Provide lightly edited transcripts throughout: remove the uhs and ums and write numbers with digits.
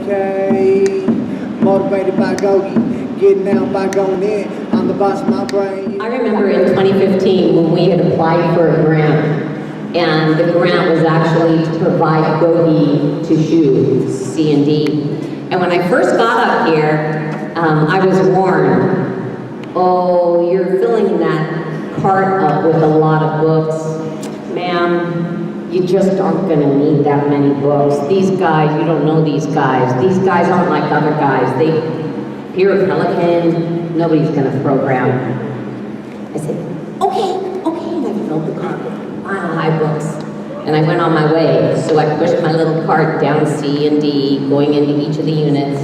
okay. Motivated by GOGI, getting out by going in. I'm the boss of my brain. I remember in 2015 when we had applied for a grant, and the grant was actually to provide GOGI to shoe, C&D. And when I first got up here, I was warned, oh, you're filling that cart up with a lot of books. Ma'am, you just aren't gonna need that many books. These guys, you don't know these guys. These guys aren't like other guys. Here at Pelican, nobody's gonna program. I said, okay, and I filled the cart with mile-high books. And I went on my way, so I pushed my little cart down C and D, going into each of the units.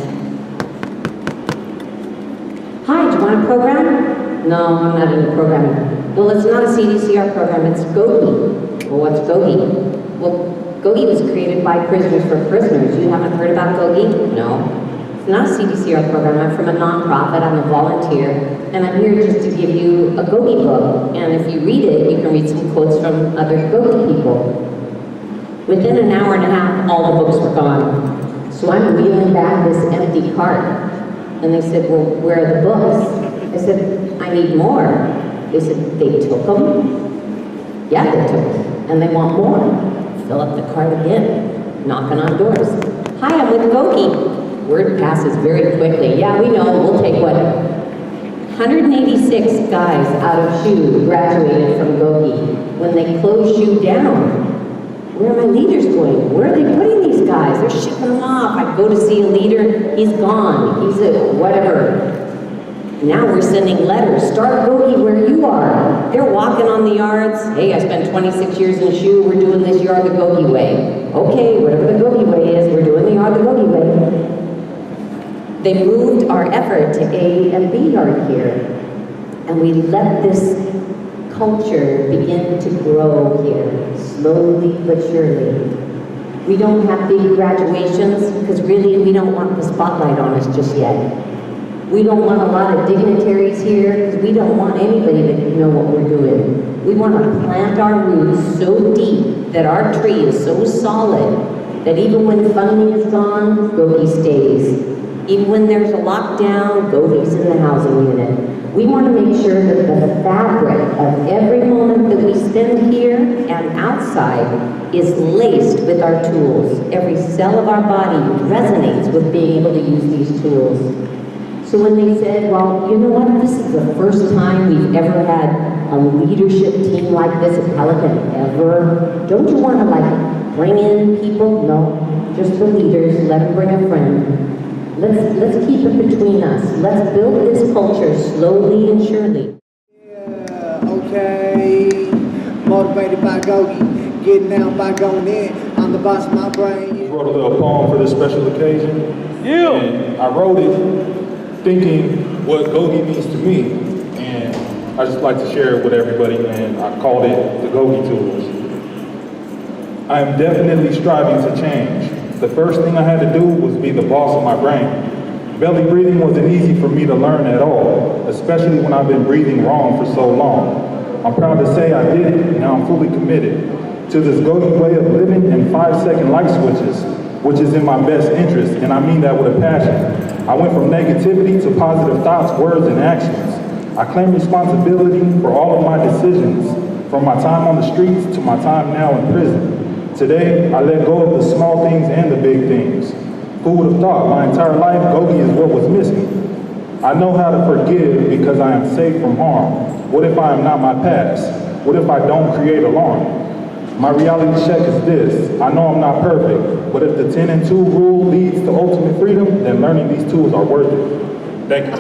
Hi, do you want a program? No, I'm not in the program. Well, it's not a CDCR program, it's GOGI. Well, what's GOGI? Well, GOGI was created by Prisoners for Prisoners. You haven't heard about GOGI? No. It's not a CDCR program. I'm from a nonprofit. I'm a volunteer, and I'm here just to give you a GOGI book. And if you read it, you can read some quotes from other GOGI people. Within an hour and a half, all the books were gone. So I'm wheeling back this empty cart, and they said, "Well, where are the books?" I said, "I need more." They said, "They took them." Yeah, they took them, and they want more. Fill up the cart again, knocking on doors. Hi, I'm with GOGI. Word passes very quickly. Yeah, we know, we'll take what? 186 guys out of SHU graduated from GOGI. When they closed SHU down, where are my leaders going? Where are they putting these guys? They're shipping them off. I go to see a leader, he's gone. He's a whatever. Now we're sending letters. Start GOGI where you are. They're walking on the yards. Hey, I spent 26 years in SHU. We're doing this yard the GOGI way. Okay, whatever the GOGI way is, we're doing the yard the GOGI way. They moved our effort to A and B yard here, and we let this culture begin to grow here, slowly but surely. We don't have big graduations, because really we don't want the spotlight on us just yet. We don't want a lot of dignitaries here, because we don't want anybody to know what we're doing. We want to plant our roots so deep that our tree is so solid that even when funding is gone, GOGI stays. Even when there's a lockdown, GOGI's in the housing unit. We want to make sure that the fabric of every moment that we spend here and outside is laced with our tools. Every cell of our body resonates with being able to use these tools. So when they said, well, you know what, this is the first time we've ever had a leadership team like this at Pelican ever, don't you want to bring in people? No, just the leaders, let them bring a friend. Let's keep it between us. Let's build this culture slowly and surely. Yeah, okay. Motivated by GOGI, getting out by going in. I'm the boss of my brain. I wrote a little poem for this special occasion. Yeah. And I wrote it thinking what GOGI means to me. And I just like to share it with everybody, and I called it the GOGI Tools. I am definitely striving to change. The first thing I had to do was be the boss of my brain. Belly breathing wasn't easy for me to learn at all, especially when I've been breathing wrong for so long. I'm proud to say I did it, and now I'm fully committed to this GOGI way of living and 5-second light switches, which is in my best interest, and I mean that with a passion. I went from negativity to positive thoughts, words, and actions. I claim responsibility for all of my decisions, from my time on the streets to my time now in prison. Today, I let go of the small things and the big things. Who would have thought my entire life GOGI is what was missing? I know how to forgive because I am safe from harm. What if I am not my past? What if I don't create alarm? My reality check is this: I know I'm not perfect, but if the 10 and 2 rule leads to ultimate freedom, then learning these tools are worth it. Thank you.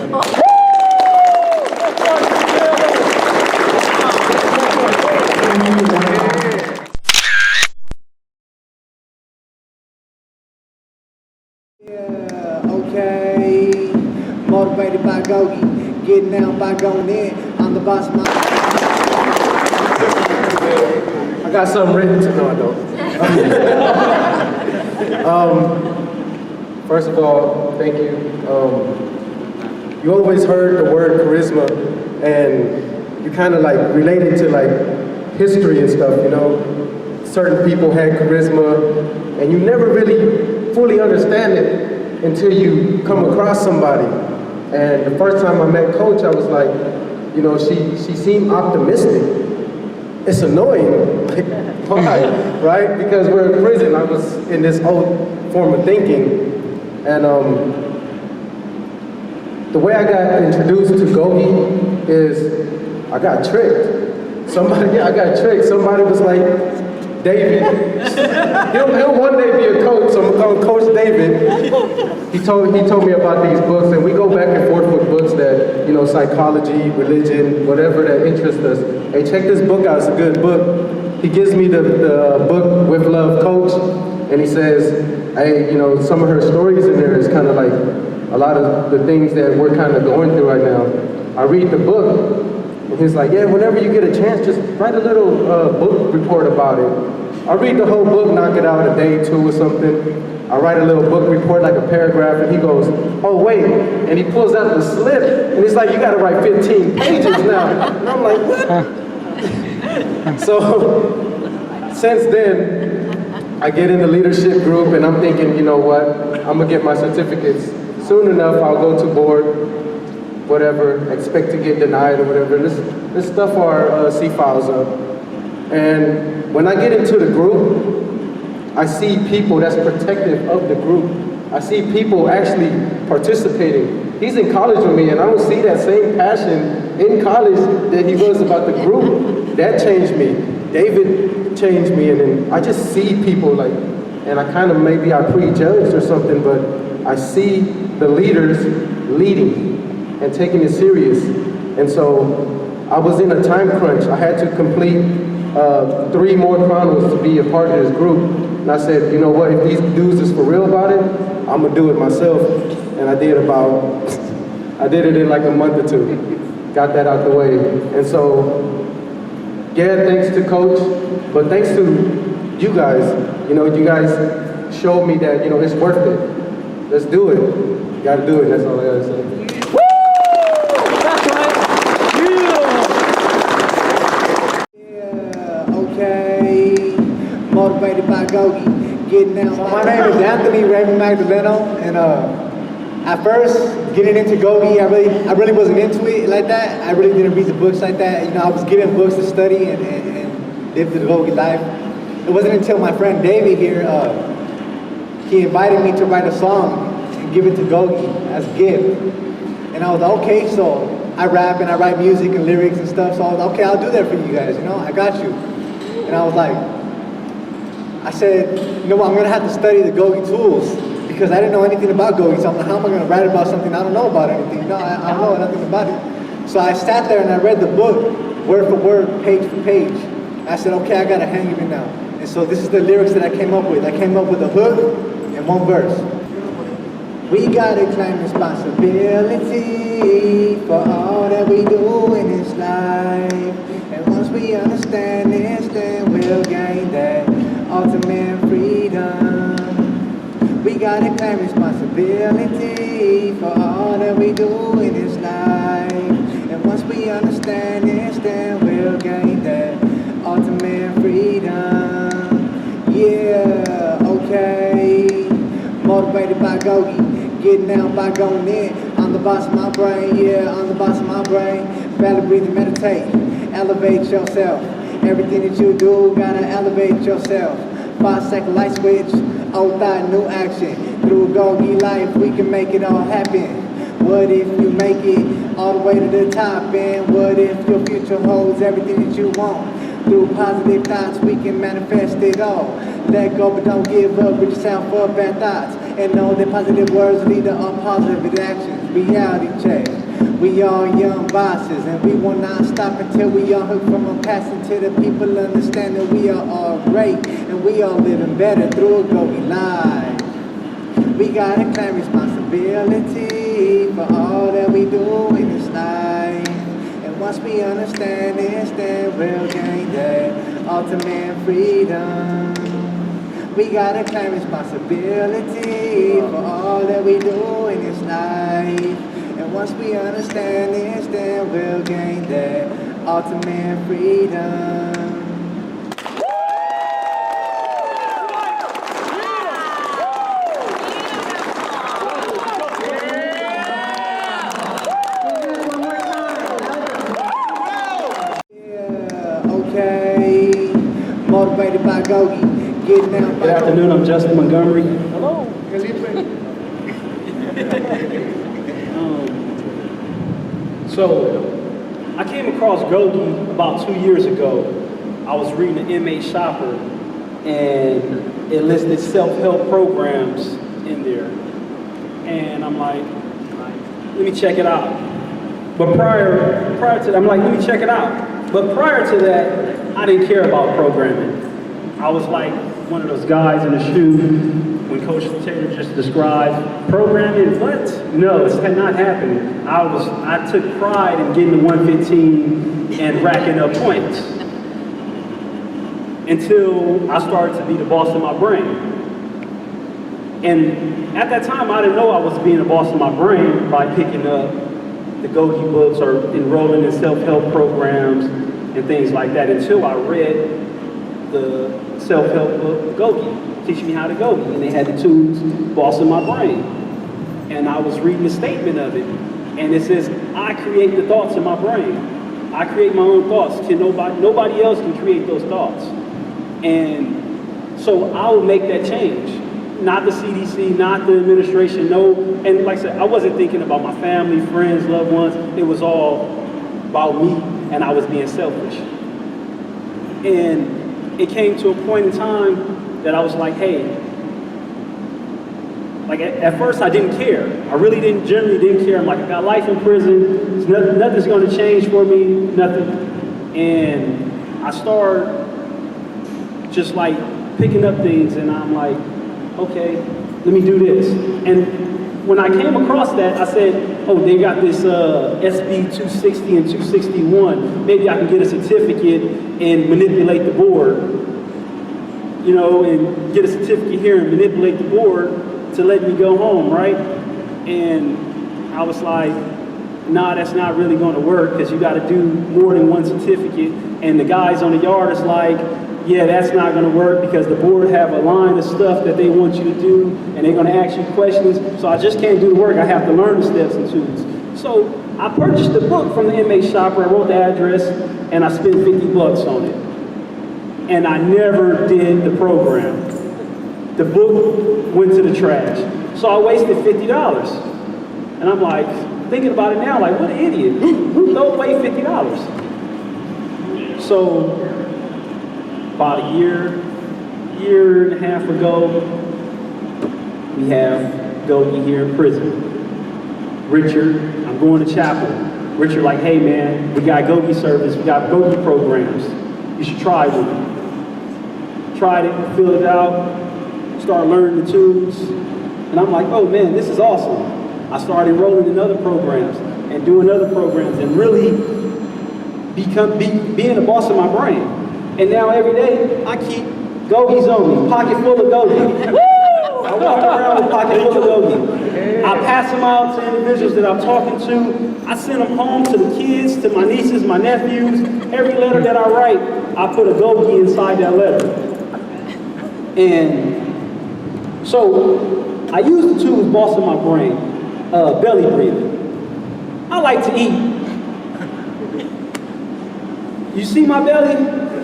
Yeah, okay. Motivated by GOGI, getting out by going in. I'm the boss of my... I got something written to know I don't. First of all, thank you. You always heard the word charisma, and you kind of related to history and stuff, you know. Certain people had charisma, and you never really fully understand it until you come across somebody. And the first time I met Coach, I was like, you know, she seemed optimistic. It's annoying, like, why, right? Because we're in prison. I was in this old form of thinking, and the way I got introduced to GOGI is I got tricked. I got tricked. Somebody was like, David, he'll one day be a coach, so I'm gonna call him Coach David. He told me about these books, and we go back and forth with books that, you know, psychology, religion, whatever that interests us. Hey, check this book out, it's a good book. He gives me the book, With Love, Coach, and he says, hey, you know, some of her stories in there is kind of like a lot of the things that we're kind of going through right now. I read the book, and he's like, yeah, whenever you get a chance, just write a little book report about it. I read the whole book, knock it out a day, 2 or something. I write a little book report, like a paragraph, and he goes, oh wait, and he pulls out the slip, and he's like, you gotta write 15 pages now. And I'm like, what? So, since then, I get in the leadership group, and I'm thinking, you know what, I'm gonna get my certificates. Soon enough, I'll go to board, whatever, expect to get denied or whatever. Let's stuff our C files up. And when I get into the group, I see people that's protective of the group. I see people actually participating. He's in college with me, and I don't see that same passion in college that he was about the group. That changed me. David changed me, and then I just see people like, and I kind of, maybe I prejudged or something, but I see the leaders leading and taking it serious. And so I was in a time crunch. I had to complete 3 more chronos to be a part of this group. And I said, you know what, if these dudes is for real about it, I'm gonna do it myself. And I did it in like a month or 2. Got that out the way. And so, yeah, thanks to Coach, but thanks to you guys. You know, you guys showed me that, you know, it's worth it. Let's do it. You gotta do it, that's all I gotta say. Motivated by GOGI, getting down. My name is Anthony Raymond Magdaleno, and at first, getting into GOGI, I really wasn't into it like that. I really didn't read the books like that. You know, I was given books to study and live the GOGI life. It wasn't until my friend David here, he invited me to write a song and give it to GOGI as a gift. And I was like, okay, so I rap and I write music and lyrics and stuff, so I was like, okay, I'll do that for you guys, you know, I got you. And I was like, I said, you know what, I'm gonna have to study the GOGI tools because I didn't know anything about GOGI, so I'm like, how am I gonna write about something I don't know about anything? No, I don't know nothing about it. So I sat there and I read the book, word for word, page for page. I said, okay, I got a hang of it now. And so this is the lyrics that I came up with. I came up with a hook and 1 verse. We gotta claim responsibility for all that we do in this life. And once we understand this, then we'll gain that ultimate freedom. We gotta claim responsibility for all that we do in this life. And once we understand this, then we'll gain that ultimate freedom. Yeah, okay. Motivated by GOGI, getting down by going in. I'm the boss of my brain, yeah, I'm the boss of my brain. Valid, breathe, and meditate. Elevate yourself. Everything that you do, gotta elevate yourself. 5-second light switch, old thought, new action. Through GOGI Life, we can make it all happen. What if you make it all the way to the top? And what if your future holds everything that you want? Through positive thoughts, we can manifest it all. Let go, but don't give up. Reach yourself for bad thoughts. And know that positive words lead to positive actions. Reality check. We all young bosses, and we will not stop until we are hooked from our past, until the people understand that we are all great, and we are living better through a GOGI life. We gotta claim responsibility for all that we do in this life. And once we understand this, then we'll gain that ultimate freedom. We gotta claim responsibility for all that we do in this life. And once we understand this, then we'll gain that ultimate freedom. by GOGI. Getting down by Good afternoon, I'm Justin Montgomery. Hello. So, I came across GOGI about 2 years ago. I was reading the inmate shopper, and it listed self-help programs in there. And I'm like, let me check it out. But prior to that, I'm like, let me check it out. But prior to that, I didn't care about programming. I was like one of those guys in the shoe when Coach Taylor just described programming. What? No, it's not happening. I took pride in getting the 115 and racking up points until I started to be the boss of my brain. And at that time, I didn't know I was being the boss of my brain by picking up the GOGI books or enrolling in self-help programs and things like that until I read the self-help book, GOGI, teaching me how to GOGI. And they had the tools, boss of my brain. And I was reading the statement of it. And it says, I create the thoughts in my brain. I create my own thoughts. Nobody else can create those thoughts. And so I will make that change. Not the CDC, not the administration, no. And like I said, I wasn't thinking about my family, friends, loved ones. It was all about me, and I was being selfish. And it came to a point in time that I was like, hey, like at first I didn't care. I generally didn't care. I'm like, I got life in prison. Nothing's going to change for me, nothing. And I started just like picking up things, and I'm like, okay, let me do this. And when I came across that, I said, oh, they got this SB 260 and 261. Maybe I can get a certificate and manipulate the board, you know, and get a certificate here and manipulate the board to let me go home, right? And I was like, nah, that's not really gonna work because you gotta do more than one certificate. And the guys on the yard is like, yeah, that's not going to work because the board have a line of stuff that they want you to do, and they're going to ask you questions. So I just can't do the work. I have to learn the steps and tools. So I purchased the book from the inmate shopper. I wrote the address, and I spent $50 on it. And I never did the program. The book went to the trash. So I wasted $50. And I'm like, thinking about it now, like, what an idiot. Who throw away $50? So about a year and a half ago, we have GOGI here in prison. Richard, I'm going to chapel. Richard like, hey man, we got GOGI service, we got GOGI programs. You should try one. Tried it, filled it out, started learning the tools. And I'm like, oh man, this is awesome. I started enrolling in other programs and doing other programs and really being the boss of my brain. And now every day, I keep GOGIs on me, pocket full of GOGI. I walk around with a pocket full of GOGI. I pass them out to individuals that I'm talking to. I send them home to the kids, to my nieces, my nephews. Every letter that I write, I put a GOGI inside that letter. And so, I use the tools, boss of my brain, belly breathing. I like to eat. You see my belly?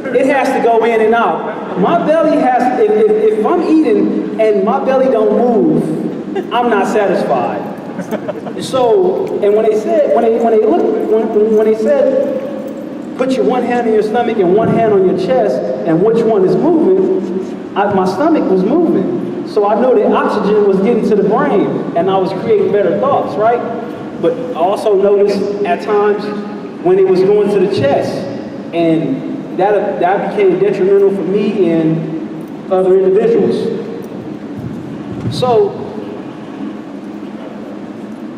It has to go in and out. My belly has, if I'm eating and my belly don't move, I'm not satisfied. So, and when they said, put your one hand on your stomach and one hand on your chest, and which one is moving, my stomach was moving. So I know that oxygen was getting to the brain, and I was creating better thoughts, right? But I also noticed at times when it was going to the chest, and that became detrimental for me and other individuals. So,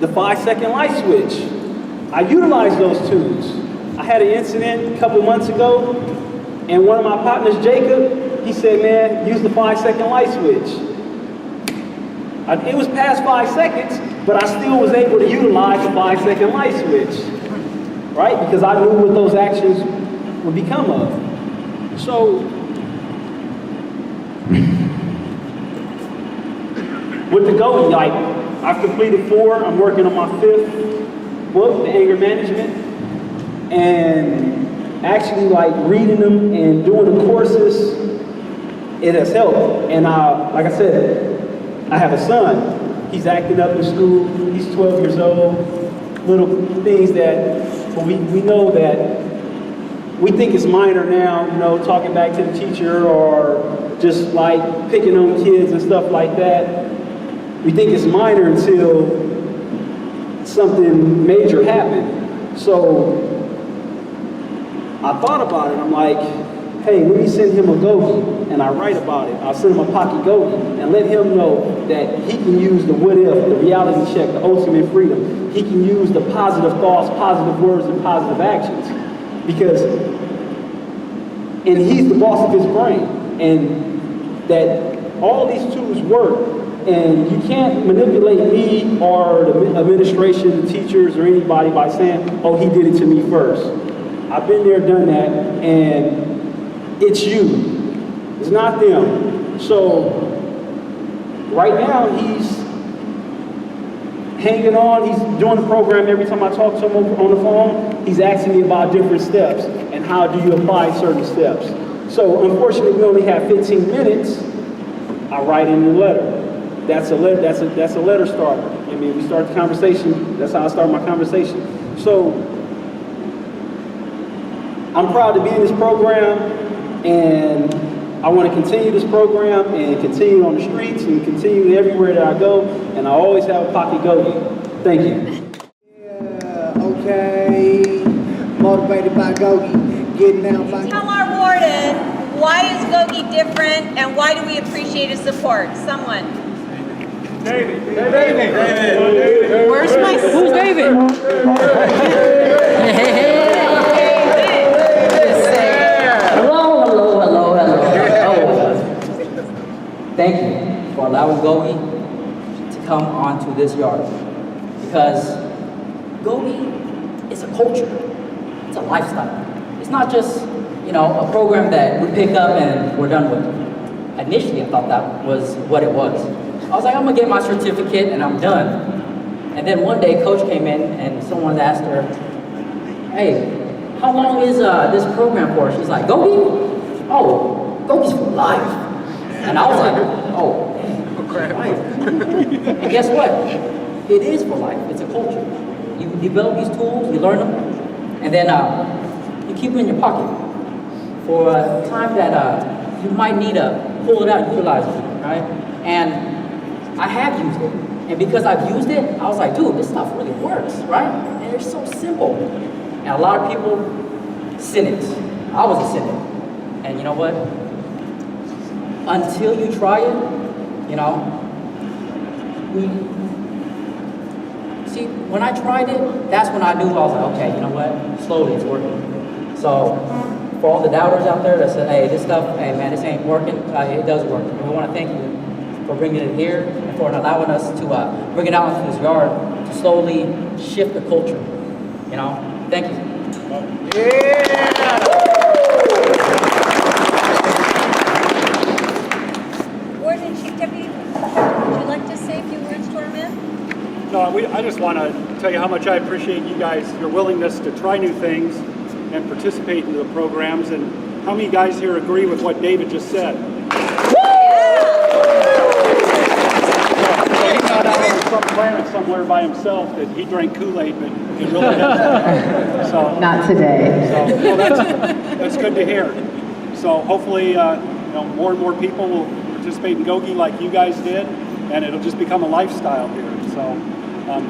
the 5-second light switch, I utilized those tools. I had an incident a couple months ago, and one of my partners, Jacob, he said, man, use the 5-second light switch. It was past 5 seconds, but I still was able to utilize the 5-second light switch, right? Because I knew what those actions would become of. So, with the GOGI, like, I've completed 4, I'm working on my 5th book, the anger management, and actually like reading them and doing the courses it has helped. And like I said, I have a son. He's acting up in school. He's 12 years old. Little things that we know that we think is minor now, you know, talking back to the teacher or just like picking on kids and stuff like that. We think it's minor until something major happened. So I thought about it. I'm like, hey, let me send him a GOGI, and I write about it. I'll send him a pocket GOGI and let him know that he can use the what if, the reality check, the ultimate freedom. He can use the positive thoughts, positive words, and positive actions. And he's the boss of his brain. And that all these tools work. And you can't manipulate me or the administration, the teachers, or anybody by saying, oh, he did it to me first. I've been there, done that, and it's you. It's not them. So right now he's hanging on. He's doing the program. Every time I talk to him on the phone, he's asking me about different steps and how do you apply certain steps. So unfortunately, we only have 15 minutes. I write in the letter. That's a letter. That's a letter starter. I mean, we start the conversation. That's how I start my conversation. So I'm proud to be in this program, and I want to continue this program and continue on the streets and continue everywhere that I go. And I always have a pocket GOGI. Thank you. Yeah, okay. Motivated by GOGI. Getting out by Tell our warden, why is GOGI different and why do we appreciate his support? Someone. David. Where's my Who's David? Hello. Thank you for allowing GOGI to come onto this yard, because GOGI is a culture, it's a lifestyle. It's not just, a program that we pick up and we're done with. Initially, I thought that was what it was. I was like, I'm gonna get my certificate and I'm done. And then one day, Coach came in and someone asked her, hey, how long is this program for? She's like, GOGI? Oh, GOGI's for life. And I was like, oh, life. And guess what? It is for life. It's a culture. You develop these tools, you learn them, and then you keep them in your pocket for a time that you might need to pull it out, utilize it, right? And I have used it. And because I've used it, I was like, dude, this stuff really works, right? And it's so simple. And a lot of people cynics. I was a cynic. And you know what? Until you try it, see, when I tried it, that's when I knew. I was like, okay, you know what? Slowly, it's working. So, for all the doubters out there that said, hey, this stuff, hey man, this ain't working, it does work. And we want to thank you for bringing it here and for allowing us to bring it out into this yard to slowly shift the culture. Thank you. Warden, Chief Deputy, would you like to say a few words to our men? No, I just want to tell you how much I appreciate you guys, your willingness to try new things and participate in the programs, and how many guys here agree with what David just said. He's not out on some planet somewhere by himself that he drank Kool-Aid, but he really does. So, Not today. So, that's good to hear. So hopefully, more and more people will participate in GOGI like you guys did, and it'll just become a lifestyle here. So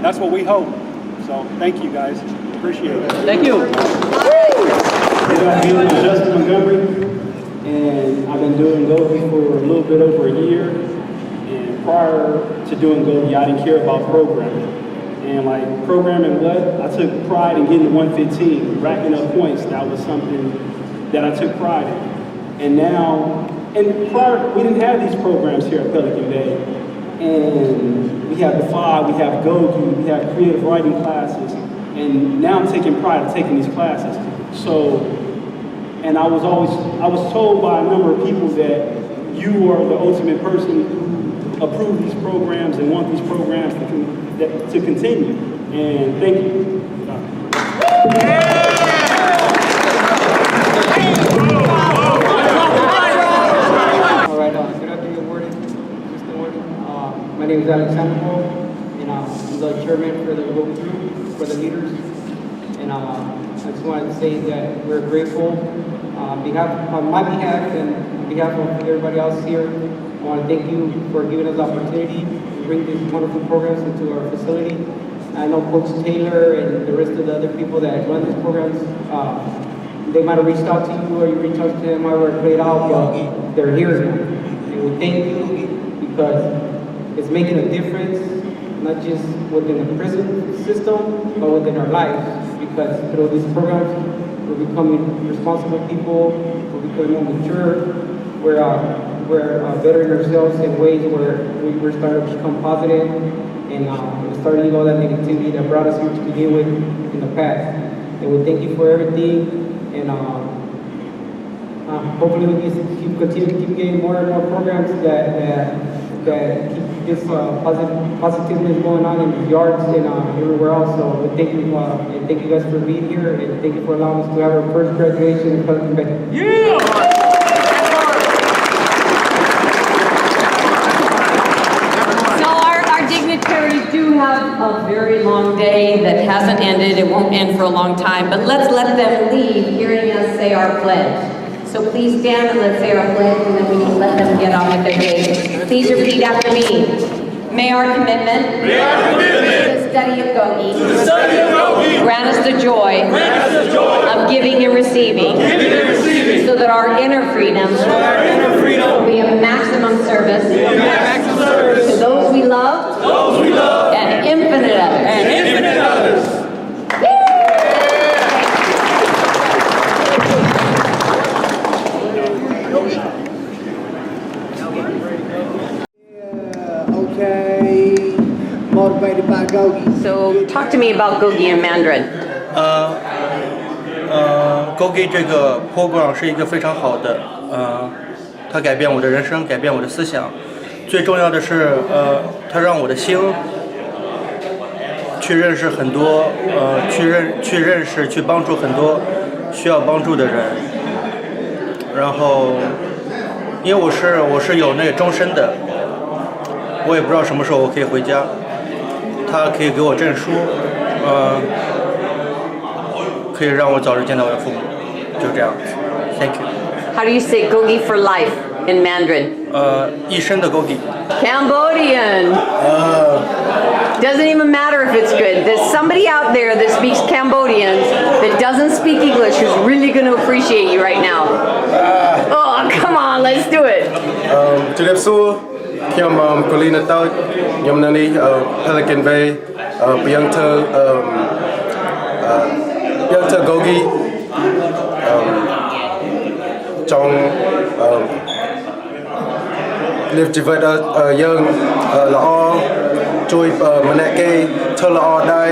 that's what we hope. So thank you guys. Appreciate it. Thank you. I'm Justin Montgomery, and I've been doing GOGI for a little bit over a year. And prior to doing GOGI, I didn't care about programming. And like programming I took pride in getting 115, racking up points. That was something that I took pride in. And now, prior, we didn't have these programs here at Pelican Bay. And we have the 5, we have GOGI, we have creative writing classes. And now I'm taking pride in taking these classes. So, and I was told by a number of people that you are the ultimate person who approve these programs and want these programs to continue. And thank you. All My name is Townhall, and I'm the chairman for the GOGI group, for the leaders. And I just wanted to say that we're grateful on my behalf and on behalf of everybody else here. I want to thank you for giving us the opportunity to bring these wonderful programs into our facility. I know Coach Taylor and the rest of the other people that run these programs, they might have reached out to you or you reached out to them, however it played out, but they're here now. And we thank you because it's making a difference, not just within the prison system, but within our lives. Because through these programs, we're becoming responsible people, we're becoming more mature, we're bettering ourselves in ways where we're starting to become positive and we're starting to leave all that negativity that brought us here to begin with in the past. And we thank you for everything, and hopefully we can continue to keep getting more and more programs that keep this positiveness going on in the yards and everywhere else. So thank you, and thank you guys for being here, and thank you for allowing us to have our first graduation in Pelican Bay. Yeah! Dignitaries do have a very long day that hasn't ended. It won't end for a long time, but let's let them leave hearing us say our pledge. So please stand and let's say our pledge, and then we can let them get on with their day. Please repeat after me. May our commitment to the study of GOGI grant us the joy of giving and receiving, so that our inner freedom will be a maximum service to those we love and infinite others. Okay, motivated by GOGI. So talk to me about GOGI in Mandarin. GOGI 这个 program 是一个非常好的，它改变我的人生，改变我的思想。最重要的是，它让我的心去认识很多，去认识，去帮助很多需要帮助的人。然后，因为我是有那个终身的，我也不知道什么时候我可以回家。他可以给我证书，可以让我早日见到我的父母，就这样。Thank you. How do you say GOGI for life in Mandarin? 一生的 GOGI. Cambodian. Doesn't even matter if it's good. There's somebody out there that speaks Cambodian that doesn't speak English who's really going to appreciate you right now. Oh, come on, let's do it. ជំរាបសួរ ខ្ញុំកូលីនតូច ខ្ញុំនៅនេះ Pelican Bay ពីយ៉ាងធ្វើGOGI ចង់ live ជីវិតយើងល្អជួយម្នាក់គេធ្វើល្អដែរ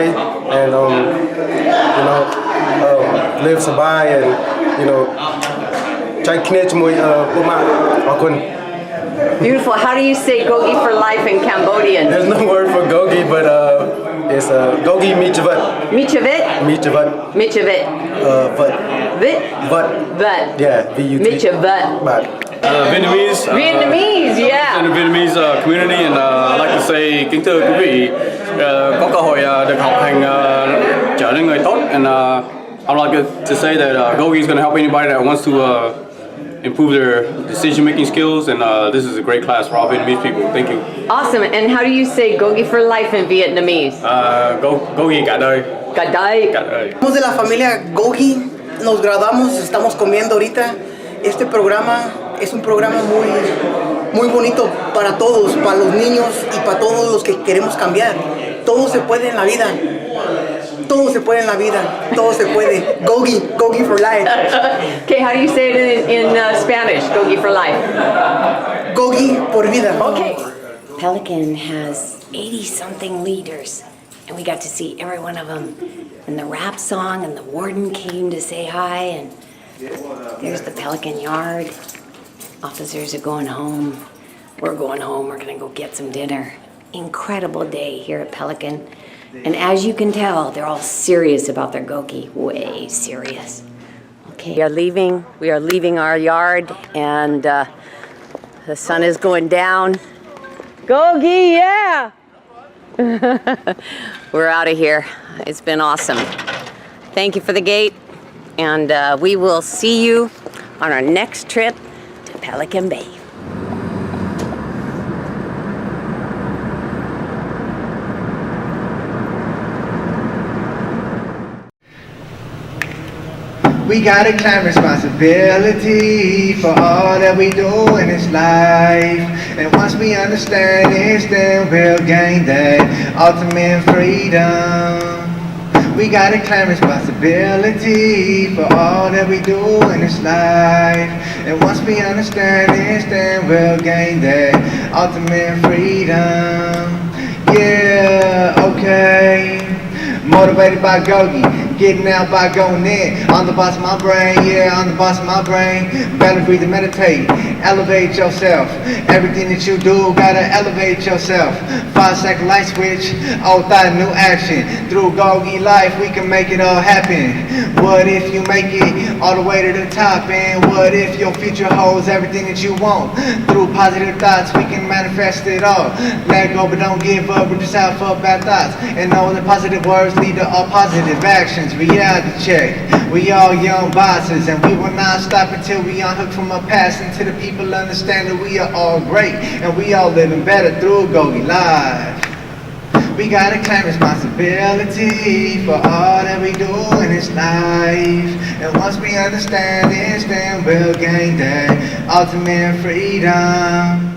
and you know live សប្បាយ and you know ចែកគ្នាជាមួយពុកម៉ាក់អរគុណ Beautiful. How do you say GOGI for life in Cambodian? There's no word for GOGI, but it's GOGI Michavat. Michavat? Michavat. Michavat. Vat. Vit? Vat. Vat. Yeah, V-U-T. Michavat. Vat. Vietnamese. Vietnamese, yeah. In the Vietnamese community, and I'd like to say kính thưa quý vị, có cơ hội được học hành trở nên người tốt, and I'd like to say that GOGI is going to help anybody that wants to improve their decision-making skills, and this is a great class for all Vietnamese people. Thank you. Awesome. And how do you say GOGI for life in Vietnamese? GOGI cả đời. Cả đời. Cả đời. Somos de la familia GOGI, nos graduamos, estamos comiendo ahorita. Este programa es un programa muy bonito para todos, para los niños y para todos los que queremos cambiar. Todo se puede en la vida. Todo se puede en la vida. Todo se puede. GOGI for life. Okay, how do you say it in Spanish? GOGI for life. GOGI por vida. Okay. Pelican has 80-something leaders, and we got to see every one of them in the rap song, and the warden came to say hi, and there's the Pelican yard. Officers are going home. We're going home. We're gonna go get some dinner. Incredible day here at Pelican. And as you can tell, they're all serious about their GOGI, way serious. Okay, we are leaving our yard, and the sun is going down. GOGI, yeah! We're out of here. It's been awesome. Thank you for the gate, and we will see you on our next trip to Pelican Bay. We gotta claim responsibility for all that we do in this life. And once we understand this, then we'll gain that ultimate freedom. We gotta claim responsibility for all that we do in this life. And once we understand this, then we'll gain that ultimate freedom. Yeah, okay. Motivated by GOGI, getting out by going in. On the boss of my brain, yeah, on the boss of my brain. Better breathe and meditate, elevate yourself. Everything that you do, gotta elevate yourself. 5-second light switch, old thought, new action. Through GOGI Life, we can make it all happen. What if you make it all the way to the top? And what if your future holds everything that you want? Through positive thoughts, we can manifest it all. Let go, but don't give up, we're just out for bad thoughts. And know that positive words lead to all positive actions. Reality check. We all young bosses, and we will not stop until we unhook from our past. Until the people understand that we are all great, and we all living better through GOGI Life. We gotta claim responsibility for all that we do in this life. And once we understand this, then we'll gain that ultimate freedom.